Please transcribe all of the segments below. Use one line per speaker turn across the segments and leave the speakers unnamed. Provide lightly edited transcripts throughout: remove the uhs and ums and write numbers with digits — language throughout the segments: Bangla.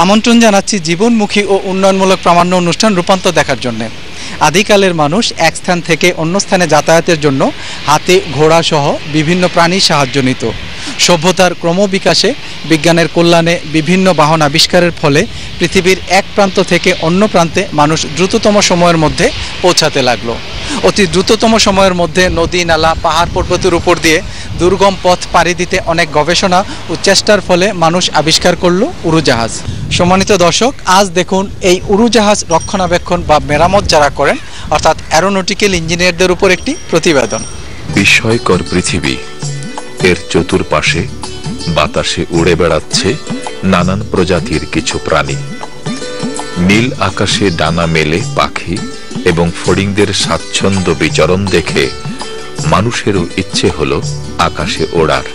আমন্ত্রণ জানাচ্ছি জীবনমুখী ও উন্নয়নমূলক প্রামাণ্য অনুষ্ঠান রূপান্তর দেখার জন্য। আদিকালের মানুষ এক স্থান থেকে অন্য স্থানে যাতায়াতের জন্য হাতি, ঘোড়া সহ বিভিন্ন প্রাণীর সাহায্য নিত। সভ্যতার ক্রমবিকাশে বিজ্ঞানের কল্যাণে বিভিন্ন বাহন আবিষ্কারের ফলে পৃথিবীর এক প্রান্ত থেকে অন্য প্রান্তে মানুষ দ্রুততম সময়ের মধ্যে পৌঁছাতে লাগলো। অতি দ্রুততম সময়ের মধ্যে নদী, নালা, পাহাড় পর্বতের উপর দিয়ে দুর্গম পথ পাড়ি দিতে অনেক গবেষণা ও চেষ্টার ফলে মানুষ আবিষ্কার করলো উড়োজাহাজ। সম্মানিত দর্শক, আজ দেখুন এই উড়োজাহাজ রক্ষণাবেক্ষণ বা মেরামত যারা করেন অর্থাৎ অ্যারোনটিক্যাল ইঞ্জিনিয়ারদের উপর একটি প্রতিবেদন।
বিস্ময়কর পৃথিবী, এর চতুর্পাশে বাতাসে উড়ে বেড়াচ্ছে নানান প্রজাতির কিছু প্রাণী। নীল আকাশে ডানা মেলে পাখি এবং ফড়িংদের স্বাচ্ছন্দ্য বিচরণ দেখে মানুষেরও ইচ্ছে হলো আকাশে ওড়ার।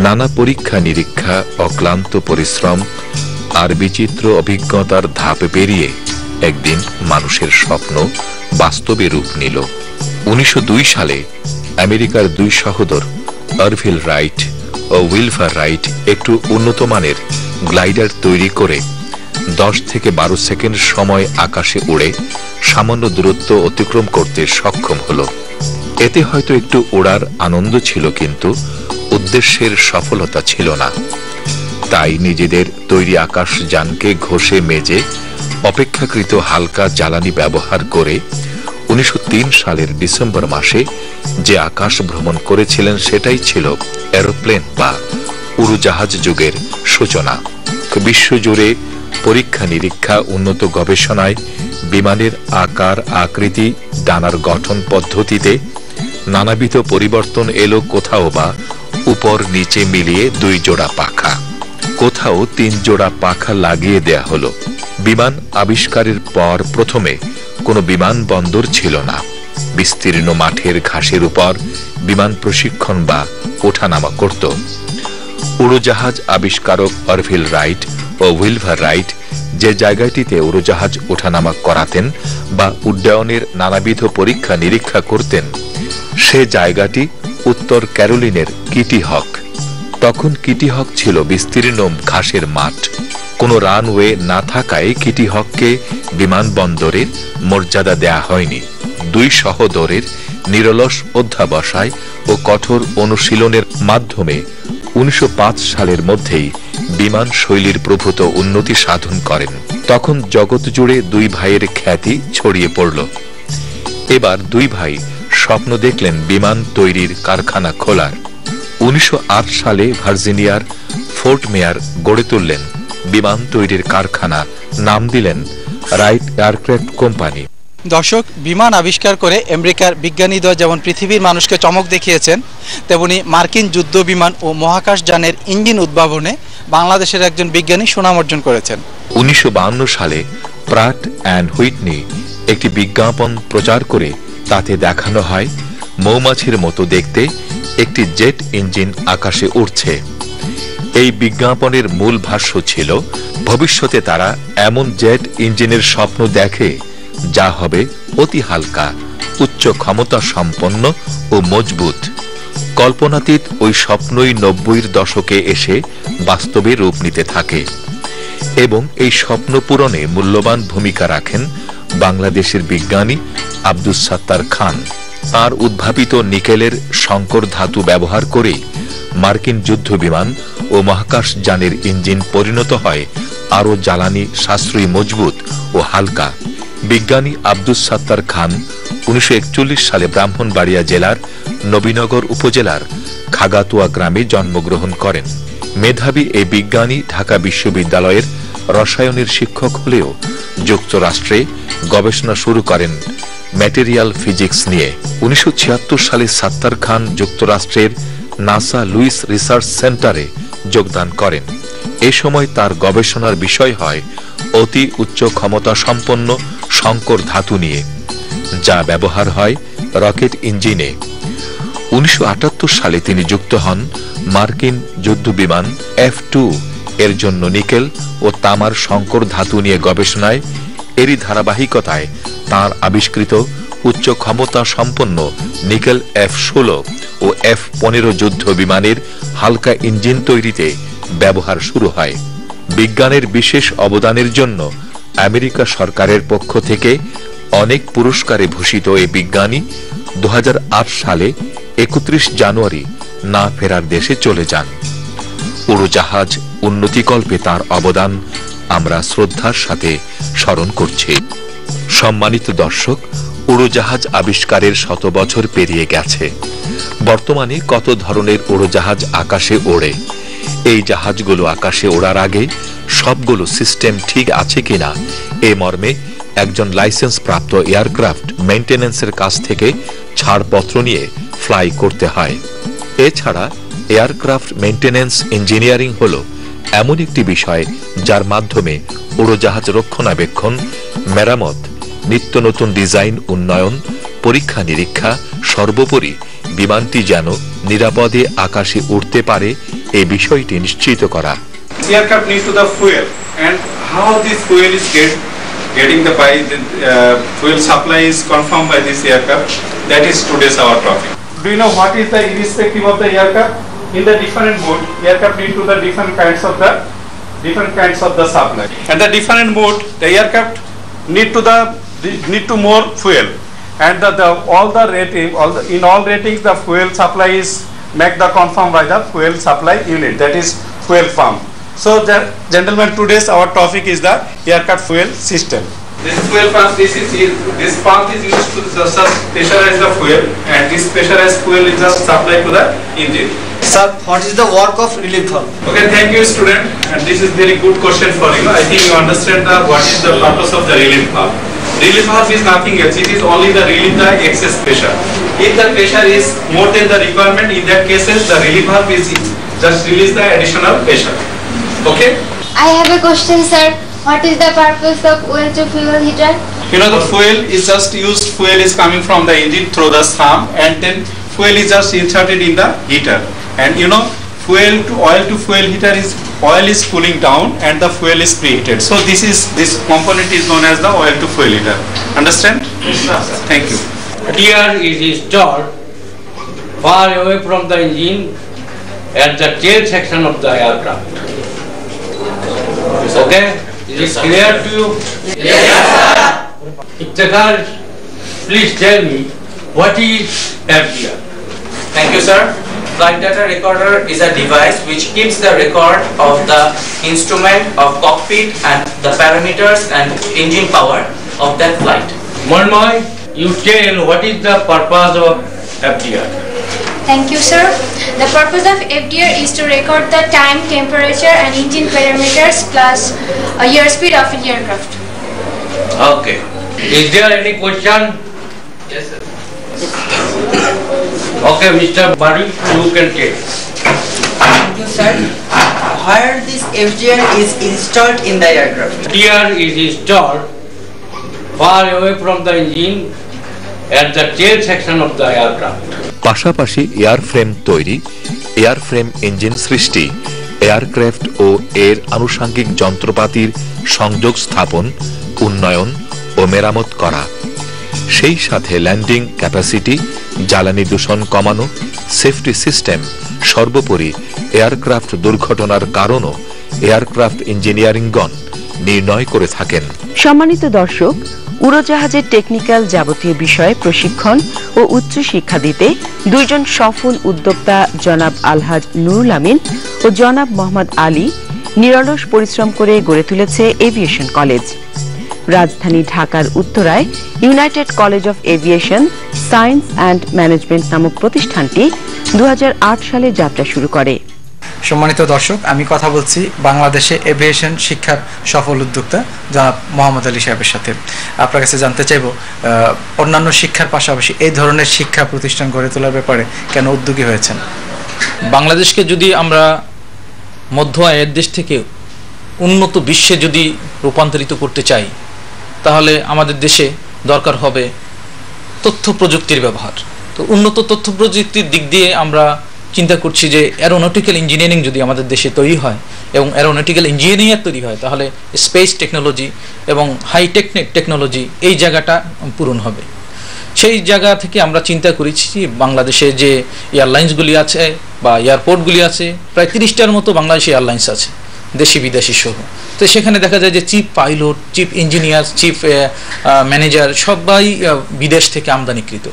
নানা পরীক্ষা নিরীক্ষা, অক্লান্ত পরিশ্রম আর বিচিত্র অভিজ্ঞতার ধাপ পেরিয়ে একদিন মানুষের স্বপ্ন বাস্তবে রূপ নিল। 1902 সালে আমেরিকার দুই সহোদর আরভিল রাইট ও উইলফার রাইট একটু উন্নত মানের গ্লাইডার তৈরি করে 10 থেকে 12 সেকেন্ড সময় আকাশে উড়ে সামান্য দূরত্ব অতিক্রম করতে সক্ষম হলো। এতে হয়তো একটু ওড়ার আনন্দ ছিল, কিন্তু উদ্দেশ্যের সফলতা ছিল না। তাই নিজেদের তৈরি আকাশযানকে ঘষে মেজে অপেক্ষাকৃত হালকা জ্বালানি ব্যবহার করে 1903 সালের ডিসেম্বর মাসে যে আকাশ ভ্রমণ করেছিলেন সেটাই ছিল এরোপ্লেন বা উড়োজাহাজ যুগের সূচনা। বিশ্বজুড়ে পরীক্ষা নিরীক্ষা, উন্নত গবেষণায় বিমানের আকার, আকৃতি, ডানার গঠন পদ্ধতিতে নানাবিধ পরিবর্তন এলো। কোথাও বা উপর নিচে মিলিয়ে 2 জোড়া পাখা, কোথাও 3 জোড়া পাখা লাগিয়ে দেয়া হলো। বিমান আবিষ্কারের পর প্রথমে কোনো বিমানবন্দর ছিল না। বিস্তীর্ণ মাঠের ঘাসের উপর বিমান প্রশিক্ষণ বা ওঠানামা করত। উড়োজাহাজ আবিষ্কারক অরভিল রাইট ও উইলফার রাইট যে জায়গাটিতে উড়োজাহাজ ওঠানামা করাতেন বা উড্ডয়নের নানাবিধ পরীক্ষা নিরীক্ষা করতেন, সে জায়গাটি উত্তর ক্যারোলিনের কিটি হক। তখন কিটি হক ছিল বিস্তীর্ণ ঘাসের মাঠ। কোনো রানওয়ে না থাকায় কিটি হককে বিমানবন্দরের মর্যাদা দেয়া হয়নি। দুই সহোদরের নিরলস অধ্যাবসায় ও কঠোর অনুশীলনের মাধ্যমে 1905 সালের মধ্যেই বিমান শৈলীর প্রভূত উন্নতি সাধন করেন। তখন জগৎ জুড়ে দুই ভাইয়ের খ্যাতি ছড়িয়ে পড়ল। এবার দুই ভাই স্বপ্ন দেখলেন বিমান তৈরির কারখানা খোলার। 1908 সালে ভার্জিনিয়ার ফোর্ট মেয়ার গড়ে তুললেন বিমান তৈরির কারখানা, নাম দিলেন রাইট এয়ারক্রাফট কোম্পানি।
দর্শক, বিমান আবিষ্কার করে আমেরিকার বিজ্ঞানীদ্বয় যেমন পৃথিবীর মানুষকে চমক দেখিয়েছেন, তেমনি মার্কিন যুদ্ধ বিমান ও মহাকাশযানের ইঞ্জিন উদ্ভাবনে বাংলাদেশের একজন বিজ্ঞানী সুনাম অর্জন করেছেন।
1952 সালে প্রাট অ্যান্ড হুইটনি একটি বিজ্ঞাপন প্রচার করে তাতে দেখানো হয় মৌমাছির মতো দেখতে একটি জেট ইঞ্জিন আকাশে উড়ছে। এই বিজ্ঞাপনের মূল ভাষ্য ছিল ভবিষ্যতে তারা এমন জেট ইঞ্জিনের স্বপ্ন দেখে যা হবে অতি হালকা, উচ্চ ক্ষমতা সম্পন্ন ও মজবুত। কল্পনাতীত ওই স্বপ্নই 90-এর দশকে এসে বাস্তবে রূপ নিতে থাকে এবং এই স্বপ্ন পূরণে মূল্যবান ভূমিকা রাখেন বাংলাদেশের বিজ্ঞানী আব্দুস সাত্তার খান। তার উদ্ভাবিত নিকেলের সংকর ধাতু ব্যবহার করেই মার্কিন যুদ্ধ বিমান ও মহাকাশযানের ইঞ্জিন পরিণত হয় আরও জ্বালানি সাশ্রয়ী, মজবুত ও হালকা। বিজ্ঞানী আব্দুস সাত্তার খান 1941 সালে ব্রাহ্মণবাড়িয়া জেলার নবীনগর উপজেলার খাগাতুয়া গ্রামে জন্মগ্রহণ করেন। মেধাবী এই বিজ্ঞানী ঢাকা বিশ্ববিদ্যালয়ের রসায়নের শিক্ষক হলেও যুক্তরাষ্ট্রে গবেষণা শুরু করেন ম্যাটেরিয়াল ফিজিক্স নিয়ে। 1976 সালে সাত্তার খান যুক্তরাষ্ট্রের নাসা লুইস রিসার্চ সেন্টারে যোগদান করেন। এ সময় তার গবেষণার বিষয় হয় অতি উচ্চ ক্ষমতা সম্পন্ন সংকর ধাতু নিয়ে, যা ব্যবহার হয় রকেট ইঞ্জিনে। 1978 সালে তিনি যুক্ত হন মার্কিন যুদ্ধ বিমান F-2 এর জন্য নিকেল ও তামার সংকর ধাতু নিয়ে গবেষণায়। এরই ধারাবাহিকতায় তাঁর আবিষ্কৃত উচ্চ ক্ষমতা সম্পন্ন নিকেল F-16 ও F-15 যুদ্ধ বিমানের হালকা ইঞ্জিন তৈরিতে ব্যবহার শুরু হয়। বিজ্ঞানের বিশেষ অবদানের জন্য আমেরিকা সরকারের পক্ষ থেকে অনেক পুরস্কারে ভূষিত এই বিজ্ঞানী 2008 সালে 31 জানুয়ারি না ফেরার দেশে চলে যান। উড়োজাহাজ উন্নতিকল্পে তার অবদান আমরা শ্রদ্ধার সাথে স্মরণ করছি। সম্মানিত দর্শক, উড়োজাহাজ আবিষ্কারের 100 বছর পেরিয়ে গেছে। বর্তমানে কত ধরনের উড়োজাহাজ আকাশে ওড়ে। এই জাহাজগুলো আকাশে ওড়ার আগে সবগুলো সিস্টেম ঠিক আছে কিনা এ মর্মে একজন লাইসেন্স প্রাপ্ত এয়ারক্রাফট মেইনটেনেন্সের কাছ থেকে ছাড়পত্র নিয়ে ফ্লাই করতে হয়। এছাড়া এয়ারক্রাফট মেইনটেনেন্স ইঞ্জিনিয়ারিং হলো এমন একটি বিষয় যার মাধ্যমে উড়োজাহাজ রক্ষণাবেক্ষণ, মেরামত, নিত্য নতুন ডিজাইন উন্নয়ন, পরীক্ষা নিরীক্ষা, সর্বোপরি বিমানটি যেন নিরাপদে আকাশে উড়তে পারে এই বিষয়টি নিশ্চিত করা।
Aircraft needs to the fuel, and how this fuel is getting the fuel supply is confirmed by this aircraft. That is today's our topic. Do you know what is the irrespective of the aircraft? In the different mode, aircraft need to the different kinds of the supply. And the different mode, the aircraft need to more fuel. And in all ratings, the fuel supply is make the confirm by the fuel supply unit, that is fuel pump. So, gentlemen, today's our topic is the aircraft fuel system. This fuel pump, this pump is used to just pressurize the fuel, and this pressurized fuel is just supplied to the engine.
Sir, what is the work of relief valve?
Okay, thank you, student. And this is very good question for you. I think you understand what is the purpose of the relief valve. Relief valve is nothing else. It is only the relief the excess pressure. If the pressure is more than the requirement, in that cases the relief valve is just release the additional pressure. Okay?
I have a question, sir. What is the purpose of oil to fuel heater?
You know, the fuel is just used. Fuel is coming from the engine through the sump, and then fuel is just inserted in the heater. And you know, oil to fuel heater is oil is cooling down and the fuel is preheated. So this component is known as the oil to fuel heater. Understand? Yes, sir. Thank you.
Heater is installed far away from the engine at the tail section of the aircraft. Okay? Is it clear to you? Yes, sir. Iftikhar, please tell me what is FDR?
Thank you, sir. Flight data recorder is a device which keeps the record of the instrument of cockpit and the parameters and engine power of that flight.
Monmoy, you tell what is the purpose of FDR?
Thank you, sir. The purpose of FDR is to record the time, temperature and engine parameters plus airspeed of an aircraft.
Okay. Is there any question?
Yes, sir.
Okay, Mr. Bari, you can take.
Thank you, sir. Where this FDR is installed in the aircraft?
FDR is installed far away from the engine at the tail section of the aircraft.
পাশাপাশি এয়ারফ্রেম তৈরি, এয়ারফ্রেম ইঞ্জিন সৃষ্টি, এয়ারক্রাফট ও এর আনুষঙ্গিক যন্ত্রপাতির সংযোগ স্থাপন, উন্নয়ন ও মেরামত করা, সেই সাথে ল্যান্ডিং ক্যাপাসিটি, জ্বালানি দূষণ কমানো, সেফটি সিস্টেম, সর্বোপরি এয়ারক্রাফট দুর্ঘটনার কারণও এয়ারক্রাফট ইঞ্জিনিয়ারিংগণ নির্ণয় করে থাকেন।
সম্মানিত দর্শক, উড়োজাহাজের টেকনিক্যাল যাবতীয় বিষয়ে প্রশিক্ষণ ও উচ্চ শিক্ষা দিতে দুইজন সফল উদ্যোক্তা জনাব আলহাজ নুরুল আমিন ও জনাব মোহাম্মদ আলী নিরলস পরিশ্রম করে গড়ে তুলেছে এভিয়েশন কলেজ। রাজধানী ঢাকার উত্তরায় United College of Aviation Science and Management নামক প্রতিষ্ঠানটি 2008 সালে যাত্রা শুরু করে।
সম্মানিত দর্শক, আমি কথা বলছি বাংলাদেশে এভিয়েশন শিক্ষার সফল উদ্যোক্তা জনাব মোহাম্মদ আলী সাহেবের সাথে। আপনার কাছে জানতে চাইব, অন্যান্য শিক্ষার পাশাপাশি এই ধরনের শিক্ষা প্রতিষ্ঠান গড়ে তোলার ব্যাপারে কেন উদ্যোগী হয়েছেন?
বাংলাদেশকে যদি আমরা মধ্য আয়ের দেশ থেকে উন্নত বিশ্বে যদি রূপান্তরিত করতে চাই, তাহলে আমাদের দেশে দরকার হবে তথ্য প্রযুক্তির ব্যবহার। তো উন্নত তথ্য প্রযুক্তির দিক দিয়ে আমরা চিন্তা করছি যে অ্যারোনটিক্যাল ইঞ্জিনিয়ারিং যদি আমাদের দেশে তৈরি হয় এবং অ্যারোনটিক্যাল ইঞ্জিনিয়ার তৈরি হয়, তাহলে স্পেস টেকনোলজি এবং হাইটেক টেকনোলজি এই জায়গাটা পূরণ হবে। সেই জায়গা থেকে আমরা চিন্তা করেছি বাংলাদেশে যে এয়ারলাইন্সগুলি আছে বা এয়ারপোর্টগুলি আছে, প্রায় 30টার মতো বাংলাদেশে এয়ারলাইন্স আছে। দেশি বিদেশি সহ। তো সেখানে দেখা যায় যে chief pilot, chief engineer, chief manager সবাই বিদেশ থেকে আমদানিকৃত,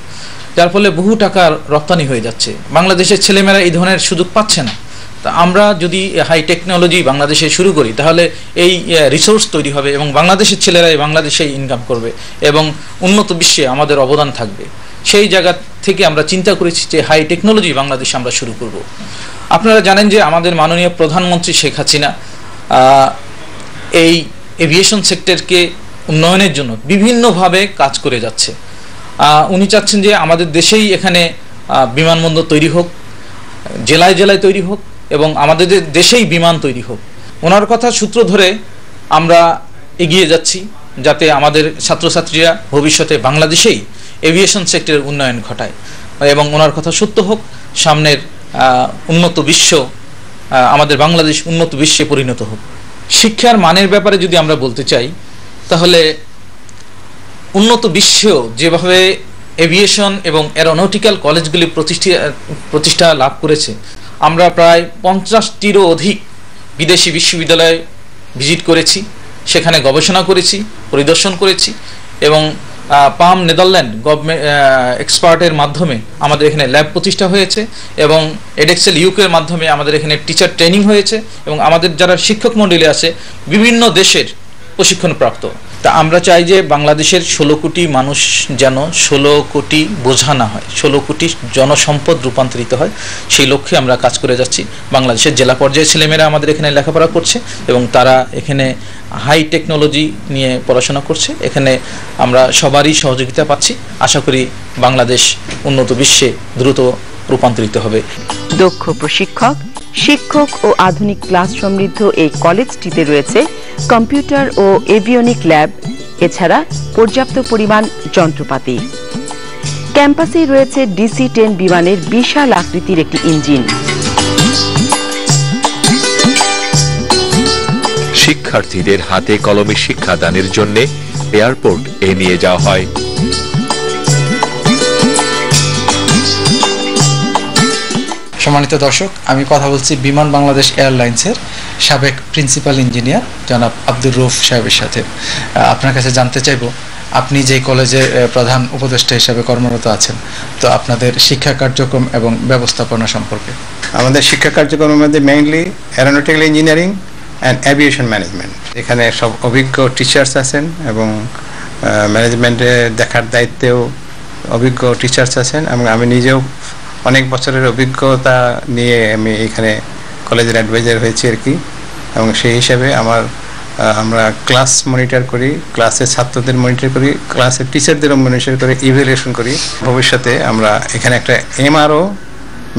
যার ফলে বহু টাকা রপ্তানি হয়ে যাচ্ছে। বাংলাদেশের ছেলেমেয়েরা এই ধরনের সুযোগ পাচ্ছে না। তা আমরা যদি হাই টেকনোলজি বাংলাদেশে শুরু করি তাহলে এই রিসোর্স তৈরি হবে এবং বাংলাদেশের ছেলেরাই বাংলাদেশেই ইনকাম করবে এবং উন্নত বিশ্বে আমাদের অবদান থাকবে। সেই জায়গা থেকে আমরা চিন্তা করেছি যে হাই টেকনোলজি বাংলাদেশে আমরা শুরু করব। আপনারা জানেন যে আমাদের মাননীয় প্রধানমন্ত্রী শেখ হাসিনা এই এভিয়েশন সেক্টরকে উন্নয়নের জন্য বিভিন্নভাবে কাজ করে যাচ্ছে। উনি চাচ্ছেন যে আমাদের দেশেই এখানে বিমানবন্দর তৈরি হোক, জেলায় জেলায় তৈরি হোক এবং আমাদের দেশেই বিমান তৈরি হোক। ওনার কথা সূত্র ধরে আমরা এগিয়ে যাচ্ছি যাতে আমাদের ছাত্রছাত্রীরা ভবিষ্যতে বাংলাদেশেই এভিয়েশন সেক্টরের উন্নয়ন ঘটায় এবং ওনার কথা সত্য হোক, সামনের উন্নত বিশ্ব, আমাদের বাংলাদেশ উন্নত বিশ্বে পরিণত হোক। শিক্ষার মানের ব্যাপারে যদি আমরা বলতে চাই তাহলে উন্নত বিশ্বেও যেভাবে এভিয়েশন এবং অ্যারোনটিক্যাল কলেজগুলি প্রতিষ্ঠা লাভ করেছে, আমরা প্রায় 50টিরও অধিক বিদেশি বিশ্ববিদ্যালয়ে ভিজিট করেছি, সেখানে গবেষণা করেছি, পরিদর্শন করেছি এবং পাম নেদারল্যান্ড গভর্নমেন্ট এক্সপার্টের মাধ্যমে আমাদের এখানে ল্যাব প্রতিষ্ঠা হয়েছে এবং এডেক্সেল ইউকের মাধ্যমে আমাদের এখানে টিচার ট্রেনিং হয়েছে এবং আমাদের যারা শিক্ষক মণ্ডলী আছে বিভিন্ন দেশের প্রশিক্ষণপ্রাপ্ত। তা আমরা চাই যে বাংলাদেশের 16 কোটি মানুষ যেন 16 কোটি বোঝা না হয়, 16 কোটি জনসম্পদ রূপান্তরিত হয়, সেই লক্ষ্যে আমরা কাজ করে যাচ্ছি। বাংলাদেশের জেলা পর্যায়ে ছেলেমেয়েরা আমাদের এখানে লেখাপড়া করছে এবং তারা এখানে হাই টেকনোলজি নিয়ে পড়াশোনা করছে। এখানে আমরা সবারই সহযোগিতা পাচ্ছি। আশা করি বাংলাদেশ উন্নত বিশ্বে দ্রুত রূপান্তরিত হবে।
দক্ষ প্রশিক্ষক, শিক্ষক ও আধুনিক ক্লাস সমৃদ্ধ এই কলেজটিতে রয়েছে কম্পিউটার ও এভিওনিক ল্যাব, এছাড়া পর্যাপ্ত পরিমাণ যন্ত্রপাতি। ক্যাম্পাসেই রয়েছে DC-10 বিমানের বিশাল আকৃতির একটি ইঞ্জিন।
শিক্ষার্থীদের হাতে কলমে শিক্ষাদানের জন্য এয়ারপোর্ট নিয়ে যাওয়া হয়।
সম্মানিত দর্শক, আমি কথা বলছি বিমান বাংলাদেশ এয়ারলাইন্সের সাবেক প্রিন্সিপাল ইঞ্জিনিয়ার জনাব আব্দুর রউফ সাহেবের সাথে। আপনার কাছে জানতে চাইব, আপনি যে কলেজের প্রধান উপদেষ্টা হিসাবে কর্মরত আছেন, তো আপনাদের শিক্ষা কার্যক্রম এবং ব্যবস্থাপনা সম্পর্কে।
আমাদের শিক্ষা কার্যক্রমের মধ্যে mainly aeronautical engineering and aviation management. এখানে সব অভিজ্ঞ টিচার্স আছেন এবং ম্যানেজমেন্টে দেখার দায়িত্বেও অভিজ্ঞ টিচার্স আছেন এবং আমি নিজেও অনেক বছরের অভিজ্ঞতা নিয়ে আমি এখানে কলেজের অ্যাডভাইজার হয়েছি আর কি। এবং সেই হিসাবে আমরা ক্লাস মনিটর করি, ক্লাসের ছাত্রদের মনিটর করি, ক্লাসের টিচারদেরও মনিটর করি, ইভ্যালুয়েশন করি। ভবিষ্যতে আমরা এখানে একটা MRO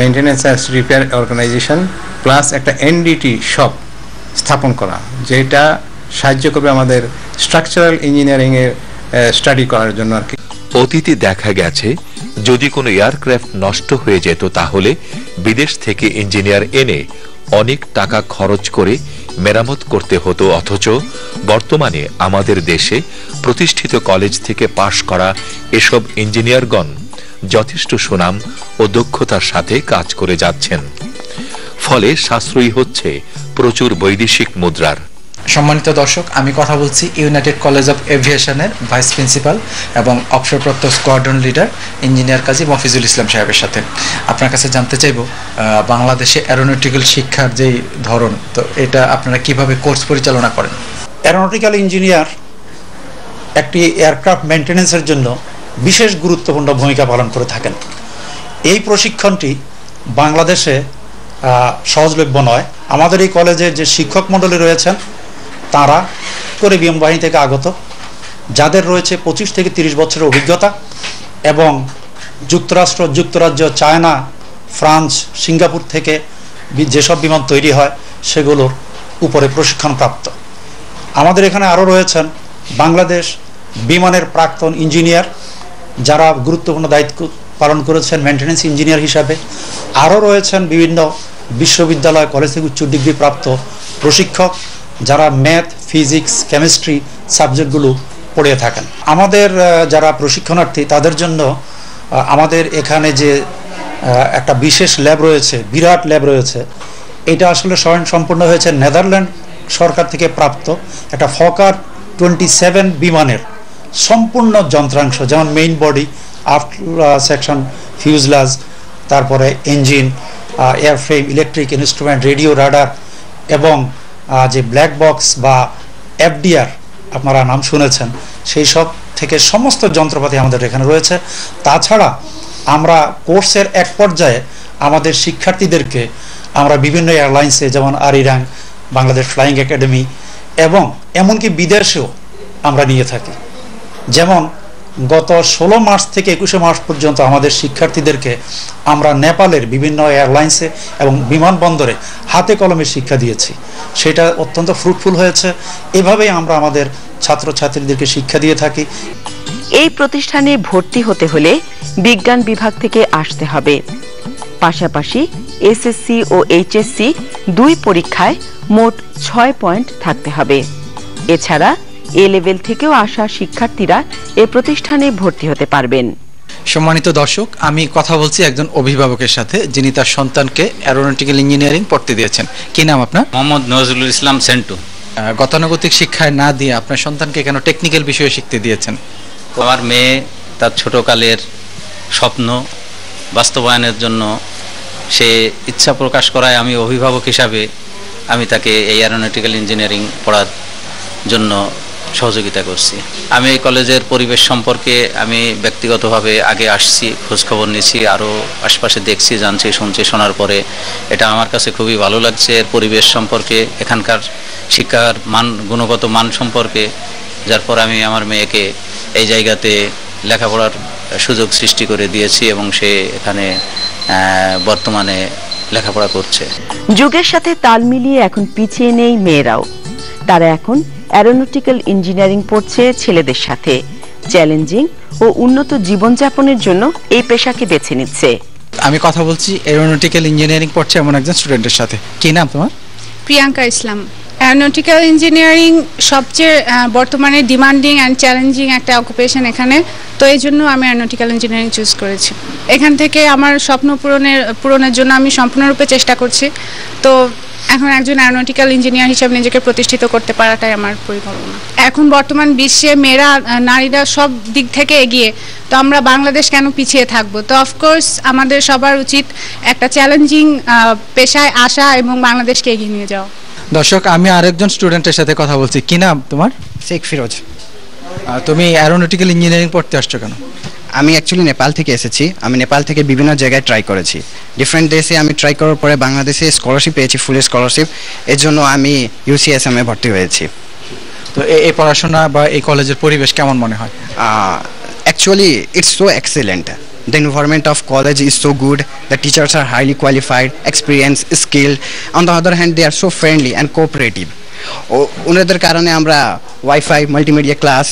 maintenance and repair organization plus একটা NDT শপ স্থাপন করা, যেটা সাহায্য করবে আমাদের স্ট্রাকচারাল ইঞ্জিনিয়ারিংয়ের স্টাডি করার জন্য আর কি।
অতীতে দেখা গেছে যদি কোনো এয়ারক্রাফট নষ্ট হয়ে যেত তাহলে বিদেশ থেকে ইঞ্জিনিয়ার এনে অনেক টাকা খরচ করে মেরামত করতে হতো, অথচ বর্তমানে আমাদের দেশে প্রতিষ্ঠিত কলেজ থেকে পাশ করা এসব ইঞ্জিনিয়ারগণ যথেষ্ট সুনাম ও দক্ষতার সাথে কাজ করে যাচ্ছেন, ফলে সাশ্রয়ী হচ্ছে প্রচুর বৈদেশিক মুদ্রার।
সম্মানিত দর্শক, আমি কথা বলছি ইউনাইটেড কলেজ অফ এভিয়েশনের ভাইস প্রিন্সিপাল এবং অবসরপ্রাপ্ত squadron leader engineer Kazi Mofizul Islam সাহেবের সাথে। আপনার কাছে জানতে চাইব, বাংলাদেশে অ্যারোনটিক্যাল শিক্ষার যেই ধরন, তো এটা আপনারা কিভাবে কোর্স পরিচালনা করেন?
অ্যারোনটিক্যাল ইঞ্জিনিয়ার একটি এয়ারক্রাফট মেইনটেন্যান্সের জন্য বিশেষ গুরুত্বপূর্ণ ভূমিকা পালন করে থাকেন। এই প্রশিক্ষণটি বাংলাদেশে সহজলভ্য নয়। আমাদের এই কলেজের যে শিক্ষক মণ্ডলী রয়েছেন তারা বিমান বাহিনী থেকে আগত, যাদের রয়েছে 25 থেকে 30 বছরের অভিজ্ঞতা এবং যুক্তরাষ্ট্র, যুক্তরাজ্য, চায়না, ফ্রান্স, সিঙ্গাপুর থেকে যেসব বিমান তৈরি হয় সেগুলোর উপরে প্রশিক্ষণপ্রাপ্ত। আমাদের এখানে আরও রয়েছেন বাংলাদেশ বিমানের প্রাক্তন ইঞ্জিনিয়ার, যারা গুরুত্বপূর্ণ দায়িত্ব পালন করেছেন মেইনটেন্যান্স ইঞ্জিনিয়ার হিসাবে। আরও রয়েছেন বিভিন্ন বিশ্ববিদ্যালয়, কলেজ থেকে উচ্চ ডিগ্রি প্রাপ্ত প্রশিক্ষক, যারা ম্যাথ, ফিজিক্স, কেমিস্ট্রি সাবজেক্টগুলো পড়িয়ে থাকেন। আমাদের যারা প্রশিক্ষণার্থী তাদের জন্য আমাদের এখানে যে একটা বিশেষ ল্যাব রয়েছে, বিরাট ল্যাব রয়েছে, এটা আসলে স্বয়ংসম্পূর্ণ হয়েছে নেদারল্যান্ড সরকার থেকে প্রাপ্ত একটা ফকার 27 বিমানের সম্পূর্ণ যন্ত্রাংশ, যেমন মেইন বডি, আফট সেকশন, ফিউজলাজ, তারপরে engine, airframe, electric instrument, radio, radar এবং যে ব্ল্যাক বক্স বা এফডিআর আপনারা নাম শুনেছেন, সেই সব থেকে সমস্ত যন্ত্রপাতি আমাদের এখানে রয়েছে। তাছাড়া আমরা কোর্সের এক পর্যায়ে আমাদের শিক্ষার্থীদেরকে আমরা বিভিন্ন এয়ারলাইন্সে, যেমন আরিরাং, বাংলাদেশ ফ্লাইং একাডেমি এবং এমনকি বিদেশেও আমরা নিয়ে থাকি। যেমন গত 16 মার্চ থেকে 21 মার্চ পর্যন্ত আমাদের শিক্ষার্থীদেরকে আমরা নেপালের বিভিন্ন এয়ারলাইন্সে এবং বিমানবন্দরে হাতে কলমে শিক্ষা দিয়েছি, সেটা অত্যন্ত ফ্রুটফুল হয়েছে। এভাবেই আমরা আমাদের ছাত্রছাত্রীদেরকে শিক্ষা দিয়ে থাকি।
এই প্রতিষ্ঠানে ভর্তি হতে হলে বিজ্ঞান বিভাগ থেকে আসতে হবে। পাশাপাশি এসএসসি ও এইচএসসি 2 পরীক্ষায় মোট 6 পয়েন্ট থাকতে হবে। এছাড়া এ লেভেল থেকেও আসা শিক্ষার্থীরা এ প্রতিষ্ঠানে ভর্তি হতে পারবেন।
সম্মানিত দর্শক, আমি কথা বলছি একজন অভিভাবকের সাথে, যিনি তার সন্তানকে অ্যারোনটিক্যাল ইঞ্জিনিয়ারিং পড়তে দিয়েছেন। কি নাম আপনার?
মোহাম্মদ নজরুল ইসলাম সেন্টু।
গতানুগতিক শিক্ষায় না দিয়ে আপনার সন্তানকে কেন টেকনিক্যাল বিষয়ে শিখতে দিয়েছেন?
আমার মেয়ে তার ছোটকালের স্বপ্ন বাস্তবায়নের জন্য সে ইচ্ছা প্রকাশ করায় আমি অভিভাবক হিসাবে আমি তাকে এই অ্যারোনটিক্যাল ইঞ্জিনিয়ারিং পড়ার জন্য সহযোগিতা করছি। আমি এই কলেজের পরিবেশ সম্পর্কে আমি ব্যক্তিগতভাবে আগে আসছি, খোঁজখবর নিয়েছি, আরও আশপাশে দেখছি, জানছি, শুনছি। শোনার পরে এটা আমার কাছে খুবই ভালো লাগছে, এর পরিবেশ সম্পর্কে, এখানকার শিক্ষার মান, গুণগত মান সম্পর্কে, যার পর আমি আমার মেয়েকে এই জায়গাতে লেখাপড়ার সুযোগ সৃষ্টি করে দিয়েছি এবং সে এখানে বর্তমানে লেখাপড়া করছে।
যুগের সাথে তাল মিলিয়ে এখন পিছিয়ে নেই মেয়েরাও। তারা এখন অ্যারোনটিক্যাল ইঞ্জিনিয়ারিং পড়ছে ছেলেদের সাথে। চ্যালেঞ্জিং ও উন্নত জীবনযাপনের জন্য এই পেশাকে বেছে নিচ্ছে।
আমি কথা বলছি অ্যারোনটিক্যাল ইঞ্জিনিয়ারিং পড়ছে এমন একজন স্টুডেন্টের সাথে। কি নাম তোমার?
প্রিয়াঙ্কা ইসলাম। অ্যারোনটিক্যাল ইঞ্জিনিয়ারিং সবচেয়ে বর্তমানে ডিমান্ডিং অ্যান্ড চ্যালেঞ্জিং একটা অকুপেশন এখানে, তো এই জন্য আমি অ্যারোনটিক্যাল ইঞ্জিনিয়ারিং চুজ করেছি। এখান থেকে আমার স্বপ্ন পূরণের জন্য আমি সম্পূর্ণরূপে চেষ্টা করছি। তো এখন একজন অ্যারোনটিক্যাল ইঞ্জিনিয়ার হিসেবে নিজেকে প্রতিষ্ঠিত করতে পারাটাই আমার পরিকল্পনা। এখন বর্তমান বিশ্বে মেয়েরা, নারীরা সব দিক থেকে এগিয়ে, তো আমরা বাংলাদেশ কেন পিছিয়ে থাকবো? তো অফকোর্স আমাদের সবার উচিত একটা চ্যালেঞ্জিং পেশায় আসা এবং বাংলাদেশকে এগিয়ে নিয়ে যাওয়া।
দর্শক, আমি আরেকজন স্টুডেন্টের সাথে কথা বলছি। কি নাম তোমার?
শেখ ফিরোজ।
তুমি অ্যারোনটিক্যাল ইঞ্জিনিয়ারিং পড়তে আসছো কেন?
আমি অ্যাকচুয়ালি নেপাল থেকে এসেছি। আমি নেপাল থেকে বিভিন্ন জায়গায় ট্রাই করেছি, ডিফারেন্ট দেশে আমি ট্রাই করার পরে বাংলাদেশে স্কলারশিপ পেয়েছি, ফুল স্কলারশিপ। এর জন্য আমি ইউসিএসএম-এ ভর্তি হয়েছি।
তো এই পড়াশোনা বা এই কলেজের পরিবেশ কেমন মনে হয়?
Actually, it's so excellent. The environment of college is so good. The teachers are highly qualified, experienced, skilled. On the other hand, they are so friendly and cooperative. ওনাদের কারণে আমরা ওয়াইফাই, মাল্টিমিডিয়া ক্লাস,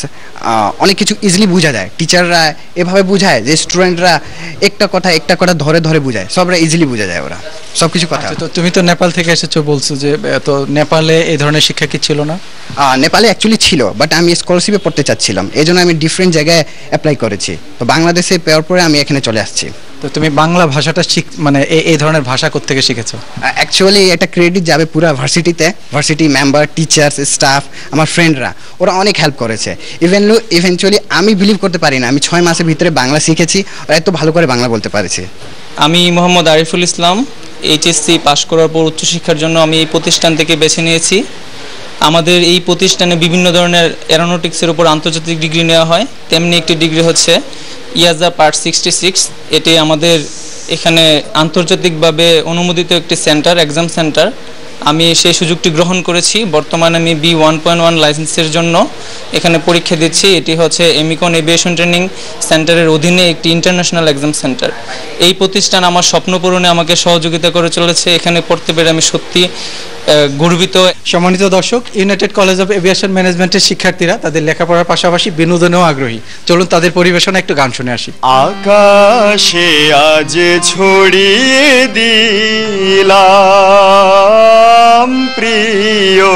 অনেক কিছু ইজিলি বোঝা যায়। টিচাররা এভাবে বোঝায় যে স্টুডেন্টরা একটা কথা ধরে ধরে বোঝায়, সবরা ইজিলি বোঝা যায় ওরা সব কিছু কথা।
তো তুমি তো নেপাল থেকে এসেছো বলছো, যে তো নেপালে এই ধরনের শিক্ষা কি ছিল না?
নেপালে অ্যাকচুয়ালি ছিল, বাট আমি স্কলারশিপে পড়তে চাচ্ছিলাম, এই জন্য আমি ডিফারেন্ট জায়গায় অ্যাপ্লাই করেছি। তো বাংলাদেশে পাওয়ার পরে আমি এখানে চলে আসছি।
তো তুমি বাংলা ভাষাটা মানে এই ধরনের ভাষা কোত্থেকে শিখেছো?
অ্যাকচুয়ালি এটা ক্রেডিট যাবে পুরো ভার্সিটিতে। ভার্সিটি মেম্বার, টিচার্স, স্টাফ, আমার ফ্রেন্ডরা, ওরা অনেক হেল্প করেছে। ইভেনচুয়ালি আমি বিলিভ করতে পারি না আমি 6 মাসের ভিতরে বাংলা শিখেছি, ওরা এত ভালো করে বাংলা বলতে পারেছে।
আমি মোহাম্মদ আরিফুল ইসলাম। এইচএসসি পাশ করার পর উচ্চশিক্ষার জন্য আমি এই প্রতিষ্ঠান থেকে বেছে নিয়েছি। আমাদের এই প্রতিষ্ঠানে বিভিন্ন ধরনের অ্যারোনটিক্সের উপর আন্তর্জাতিক ডিগ্রি নেওয়া হয়। তেমনি একটি ডিগ্রি হচ্ছে ইয়াজা পার্ট 66। এটি আমাদের এখানে আন্তর্জাতিকভাবে অনুমোদিত একটি সেন্টার, এক্সাম সেন্টার। আমি সেই সুযোগটি গ্রহণ করেছি। বর্তমানে আমি B1.1 লাইসেন্সের জন্য এখানে পরীক্ষা দিচ্ছি। এটি হচ্ছে এমিকন এভিয়েশন ট্রেনিং সেন্টারের অধীনে একটি ইন্টারন্যাশনাল এক্সাম সেন্টার। এই প্রতিষ্ঠান আমার স্বপ্ন পূরণে আমাকে সহযোগিতা করে চলেছে। এখানে পড়তে পেরে আমি সত্যি গর্বিত।
সম্মানিত দর্শক, ইউনাইটেড কলেজ অফ এভিয়েশন ম্যানেজমেন্টের শিক্ষার্থীরা তাদের লেখাপড়ার পাশাপাশি বিনোদনেও আগ্রহী। চলুন তাদের পরিবেশনা একটু গান শুনে আসি।
আকাশে আজ ছড়িয়ে দিলাম প্রিয়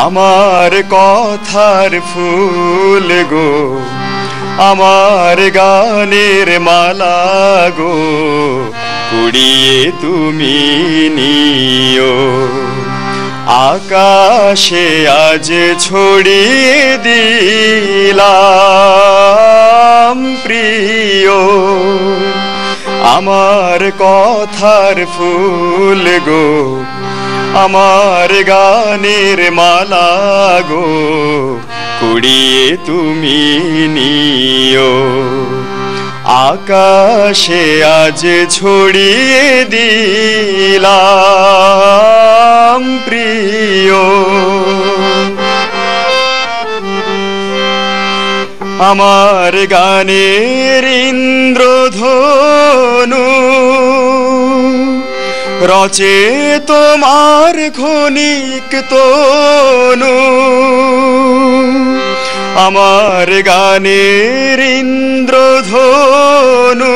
আমার কথার ফুল গো, আমার গানের মালা গো, কুড়িয়ে তুমি নিও। আকাশে আজ ছড়িয়ে দিলাম প্রিয় আমার কথার ফুল গো আমার গানের মালা গো কুড়িয়ে তুমি নিও আকাশে আজ ছড়িয়ে দিলাম প্রিয় আমার গানের ইন্দ্রধনু রচে তোমার ক্ষণিক তনু আমার গানের ইন্দ্রধনু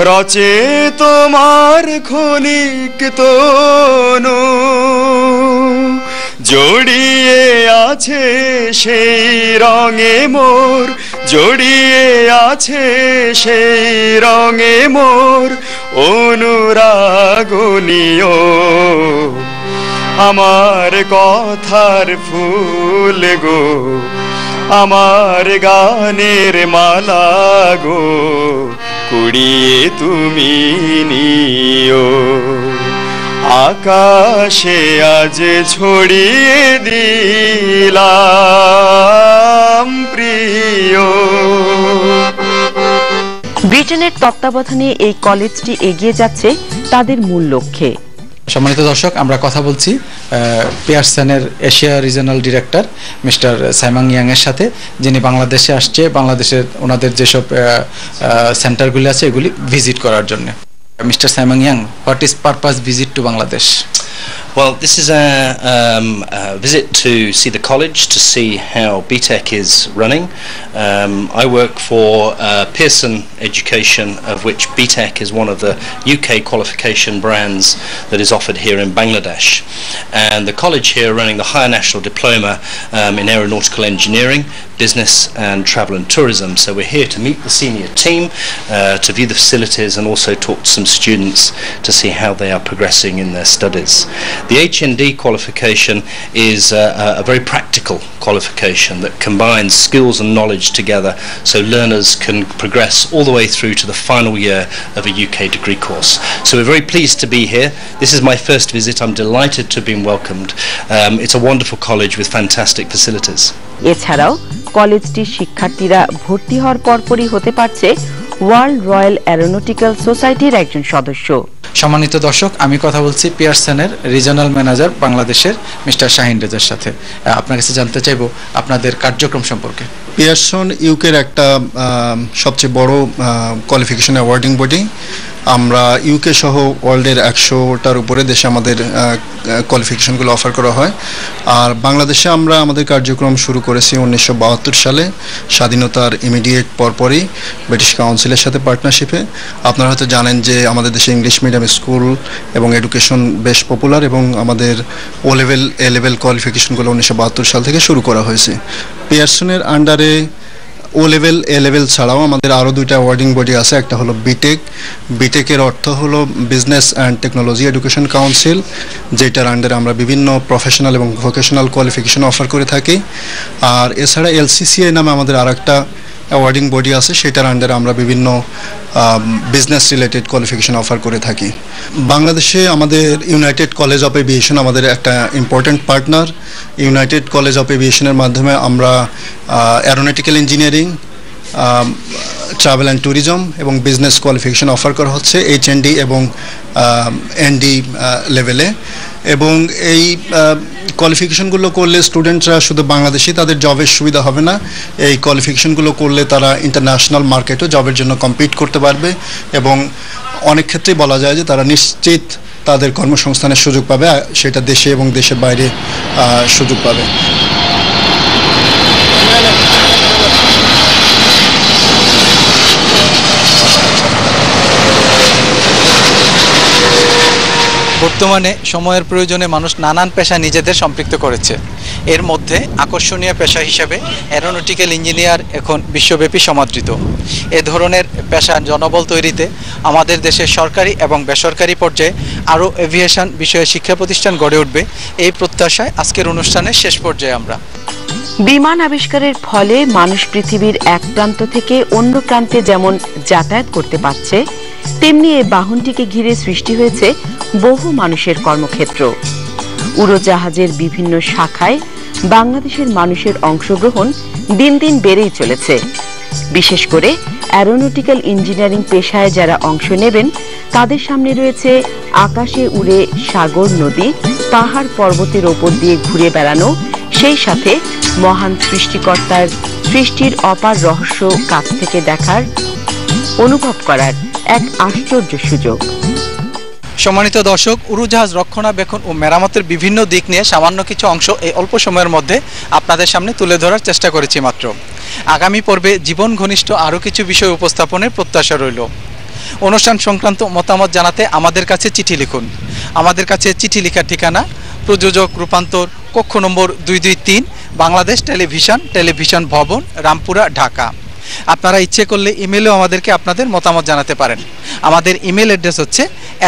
রচে তোমার ক্ষণিক তনু জড়িয়ে আছে সেই রঙে মোর জড়িয়ে আছে সেই রঙে মোর অনুরাগনীয় আমার কথার ফুল গো আমার গানের মালা গো কুড়িয়ে তুমি নিও আকাশে আজ ছড়িয়ে দিলাম প্রিয়
ব্রিটেনের তত্ত্বাবধানে এই কলেজটি এগিয়ে যাচ্ছে তাদের মূল লক্ষ্যে।
সম্মানিত দর্শক, আমরা কথা বলছি পিয়ারসনের Asia regional director mister Simon Young এর সাথে, যিনি বাংলাদেশে আসছে ওনাদের যেসব সেন্টারগুলি আছে এগুলি ভিজিট করার জন্য। Mr. Saimang Yang, what is purpose visit to Bangladesh?
Well, this is a visit to see the college, to see how BTEC is running. I work for Pearson Education, of which BTEC is one of the UK qualification brands that is offered here in Bangladesh. And the college here running the Higher National Diploma in Aeronautical Engineering, Business and Travel and Tourism. So we're here to meet the senior team, to view the facilities and also talk to some students to see how they are progressing in their studies. The HND qualification is a very practical qualification that combines skills and knowledge together so learners can progress all the way through to the final year of a UK degree course. So we're very pleased to be here. This is my first visit. I'm delighted to have been welcomed. It's a wonderful college with fantastic facilities.
এছাড়াও কলেজটির শিক্ষার্থীরা ভর্তি হওয়ার পরপরই হতে পারছে ওয়ার্ল্ড রয়্যাল অ্যারোনটিক্যাল সোসাইটির একজন সদস্য।
সম্মানিত দর্শক, আমি কথা বলছি পিয়ারসনের রিজনাল ম্যানেজার বাংলাদেশের মিস্টার শাহিন রেজার সাথে। আপনার কাছে জানতে চাইবো আপনাদের কার্যক্রম সম্পর্কে।
পিয়ারসন ইউকের একটা সবচেয়ে বড় কোয়ালিফিকেশন অ্যাওয়ার্ডিং বডি। আমরা ইউকে সহ ওয়ার্ল্ডের 100টার উপরে দেশে আমাদের কোয়ালিফিকেশনগুলো অফার করা হয়। আর বাংলাদেশে আমরা আমাদের কার্যক্রম শুরু করেছি 1972 সালে, স্বাধীনতার ইমিডিয়েট পরপরই ব্রিটিশ কাউন্সিলের সাথে পার্টনারশিপে। আপনারা হয়তো জানেন যে আমাদের দেশে ইংলিশ মিডিয়াম স্কুল এবং এডুকেশন বেশ পপুলার, এবং আমাদের ও লেভেল এ লেভেল কোয়ালিফিকেশনগুলো 1972 সাল থেকে শুরু করা হয়েছে। পিয়ারসনের আন্ডারে ও লেভেল এ লেভেল ছাড়াও আমাদের আরও দুইটা অ্যাওয়ার্ডিং বডি আছে। একটা হলো বিটেক। বিটেকের অর্থ হলো business and technology education council, যেটার আন্ডারে আমরা বিভিন্ন প্রফেশনাল এবং ভোকেশনাল কোয়ালিফিকেশন অফার করে থাকি। আর এছাড়া এলসিসিআই নামে আমাদের আর একটা অ্যাওয়ার্ডিং বডি আছে, সেটার আন্ডারে আমরা বিভিন্ন বিজনেস রিলেটেড কোয়ালিফিকেশন অফার করে থাকি। বাংলাদেশে আমাদের ইউনাইটেড কলেজ অফ এভিয়েশন আমাদের একটা important partner. United College of এভিয়েশনের মাধ্যমে আমরা aeronautical engineering, travel and tourism এবং বিজনেস কোয়ালিফিকেশন অফার করা হচ্ছে HND এবং ND লেভেলে। এবং এই কোয়ালিফিকেশনগুলো করলে স্টুডেন্টরা শুধু বাংলাদেশি তাদের জবের সুবিধা হবে না, এই কোয়ালিফিকেশনগুলো করলে তারা ইন্টারন্যাশনাল মার্কেটও জবের জন্য কম্পিট করতে পারবে, এবং অনেক ক্ষেত্রেই বলা যায় যে তারা নিশ্চিত তাদের কর্মসংস্থানের সুযোগ পাবে, সেটা দেশে এবং দেশের বাইরে সুযোগ পাবে।
বর্তমানে সময়ের প্রয়োজনে মানুষ নানান পেশা নিজেদের সম্পৃক্ত করেছে। এর মধ্যে আকর্ষণীয় পেশা হিসেবে অ্যারোনটিক্যাল ইঞ্জিনিয়ার এখন বিশ্বব্যাপী সমাদৃত। এ ধরনের পেশা জনবল তৈরিতে আমাদের দেশের সরকারি এবং বেসরকারি পর্যায়ে আরও এভিয়েশন বিষয়ে শিক্ষা প্রতিষ্ঠান গড়ে উঠবে, এই প্রত্যাশায় আজকের অনুষ্ঠানের শেষ পর্যায়ে আমরা।
বিমান আবিষ্কারের ফলে মানুষ পৃথিবীর এক প্রান্ত থেকে অন্য প্রান্তে যেমন যাতায়াত করতে পারছে, তেমনি এই বাহনটিকে ঘিরে সৃষ্টি হয়েছে বহু মানুষের কর্মক্ষেত্র। উড়োজাহাজের বিভিন্ন শাখায় বাংলাদেশের মানুষের অংশগ্রহণ দিন দিন বেড়েই চলেছে। বিশেষ করে অ্যারোনটিক্যাল ইঞ্জিনিয়ারিং পেশায় যারা অংশ নেবেন তাদের সামনে রয়েছে আকাশে উড়ে সাগর, নদী, পাহাড় পর্বতের ওপর দিয়ে ঘুরে বেড়ানো, সেই সাথে মহান সৃষ্টিকর্তার সৃষ্টির অপার রহস্য কাছ থেকে দেখার, অনুভব করার এক আশ্চর্য সুযোগ।
সম্মানিত দর্শক, উড়োজাহাজ রক্ষণাবেক্ষণ ও মেরামতের বিভিন্ন দিক নিয়ে সামান্য কিছু অংশ এই অল্প সময়ের মধ্যে আপনাদের সামনে তুলে ধরার চেষ্টা করেছি মাত্র। আগামী পর্বে জীবন ঘনিষ্ঠ আরও কিছু বিষয় উপস্থাপনের প্রত্যাশা রইল। অনুষ্ঠান সংক্রান্ত মতামত জানাতে আমাদের কাছে চিঠি লিখুন। আমাদের কাছে চিঠি লেখার ঠিকানা প্রযোজক রূপান্তর, কক্ষ নম্বর 223, বাংলাদেশ টেলিভিশন ভবন, রামপুরা, ঢাকা। আপনারা ইচ্ছে করলে ইমেলেও আমাদেরকে আপনাদের মতামত জানাতে পারেন। আমাদের ইমেল অ্যাড্রেস হচ্ছে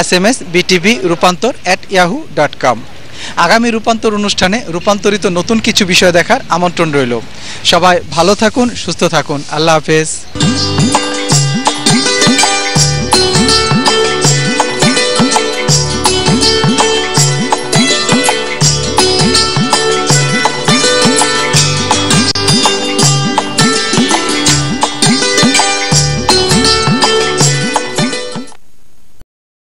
sms.btvrupantор@yahoo.com। আগামী রূপান্তর অনুষ্ঠানে রূপান্তরিত নতুন কিছু বিষয় দেখার আমন্ত্রণ রইল। সবাই ভালো থাকুন, সুস্থ থাকুন। আল্লাহ হাফেজ।